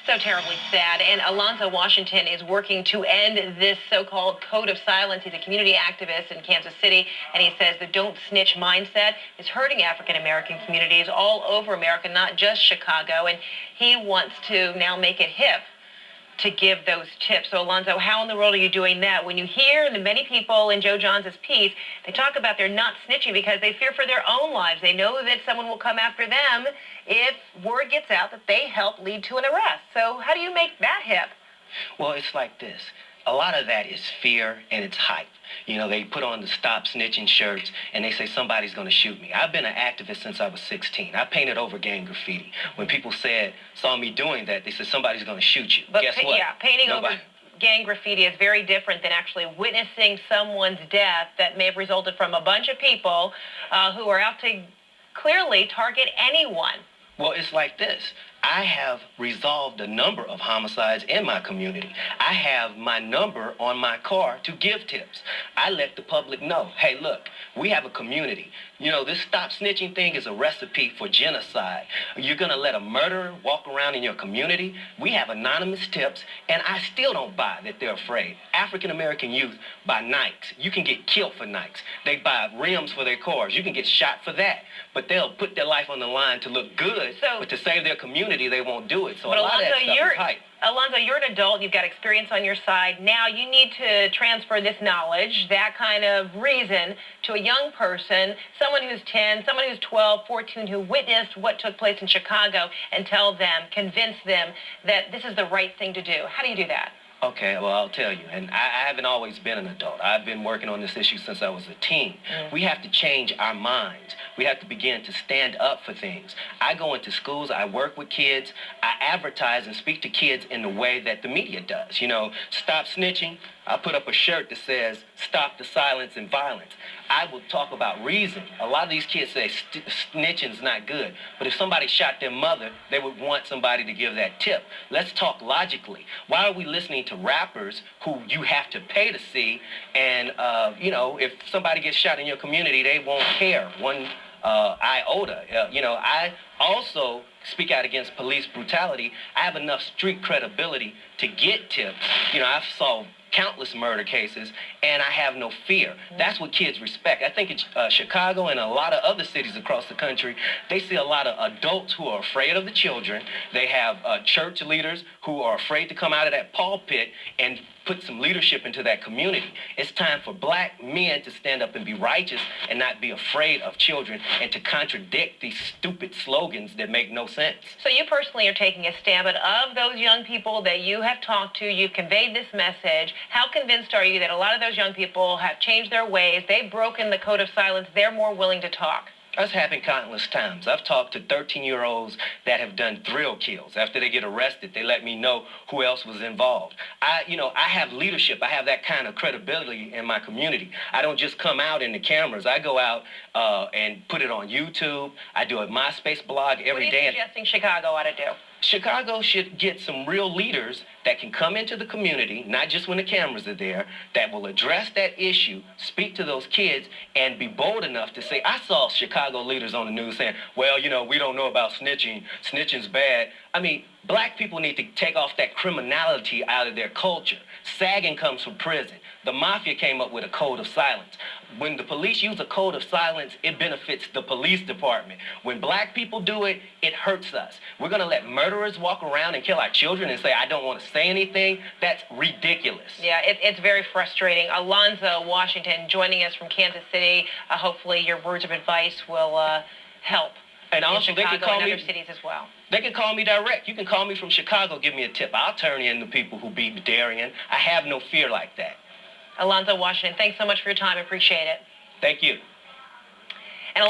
So terribly sad. And Alonzo Washington is working to end this so-called code of silence. He's a community activist in Kansas City, and he says the don't snitch mindset is hurting African-American communities all over America, not just Chicago. And he wants to now make it hip to give those tips. So, Alonzo, how in the world are you doing that? When you hear the many people in Joe Johns' piece, they talk about they're not snitching because they fear for their own lives. They know that someone will come after them if word gets out that they helped lead to an arrest. So how do you make that hip? Well, it's like this. A lot of that is fear and it's hype. You know, they put on the Stop Snitching shirts and they say somebody's going to shoot me. I've been an activist since I was 16. I painted over gang graffiti. When people saw me doing that, they said somebody's going to shoot you. But guess what? Yeah, painting over gang graffiti is very different than actually witnessing someone's death that may have resulted from a bunch of people who are out to clearly target anyone. Well, it's like this. I have resolved a number of homicides in my community. I have my number on my car to give tips. I let the public know, hey, look, we have a community. You know, this Stop Snitching thing is a recipe for genocide. You're going to let a murderer walk around in your community? We have anonymous tips, and I still don't buy that they're afraid. African-American youth buy Nikes. You can get killed for Nikes. They buy rims for their cars. You can get shot for that. But they'll put their life on the line to look good, but to save their community, they won't do it. So a lot of that stuff is hype. Alonzo, you're an adult. You've got experience on your side. Now you need to transfer this knowledge, that kind of reason, to a young person, someone who's 10, someone who's 12, 14, who witnessed what took place in Chicago, and tell them, convince them that this is the right thing to do. How do you do that? Okay, well, I'll tell you, and I haven't always been an adult. I've been working on this issue since I was a teen. We have to change our minds. We have to begin to stand up for things. I go into schools, I work with kids, I advertise and speak to kids in the way that the media does. You know, stop snitching. I put up a shirt that says, stop the silence and violence. I will talk about reason. A lot of these kids say snitching's not good. But if somebody shot their mother, they would want somebody to give that tip. Let's talk logically. Why are we listening to rappers who you have to pay to see? And, you know, if somebody gets shot in your community, they won't care one iota. You know, I also speak out against police brutality. I have enough street credibility to get tips. You know, I've solved countless murder cases, and I have no fear. That's what kids respect. I think in Chicago and a lot of other cities across the country, they see a lot of adults who are afraid of the children. They have church leaders who are afraid to come out of that pulpit and put some leadership into that community. It's time for black men to stand up and be righteous and not be afraid of children and to contradict these stupid slogans that make no sense. So you personally are taking a stand, but of those young people that you have talked to, you've conveyed this message. How convinced are you that a lot of those young people have changed their ways, they've broken the code of silence, they're more willing to talk? That's happened countless times. I've talked to 13-year-olds that have done thrill kills. After they get arrested, they let me know who else was involved. I have leadership. I have that kind of credibility in my community. I don't just come out in the cameras. I go out and put it on YouTube. I do a MySpace blog every day. What are you suggesting Chicago ought to do? Chicago should get some real leaders that can come into the community, not just when the cameras are there, that will address that issue, speak to those kids, and be bold enough to say, I saw Chicago leaders on the news saying, well, you know, we don't know about snitching. Snitching's bad. I mean, black people need to take off that criminality out of their culture. Sagging comes from prison. The mafia came up with a code of silence. When the police use a code of silence, it benefits the police department. When black people do it, it hurts us. We're going to let murderers walk around and kill our children and say, I don't want to say anything? That's ridiculous. Yeah, it's very frustrating. Alonzo Washington joining us from Kansas City. Hopefully your words of advice will help. And also, in Chicago they can call and me, other cities as well. They can call me direct. You can call me from Chicago, give me a tip. I'll turn in the people who beat Darien. I have no fear like that. Alonzo Washington, thanks so much for your time. I appreciate it. Thank you. And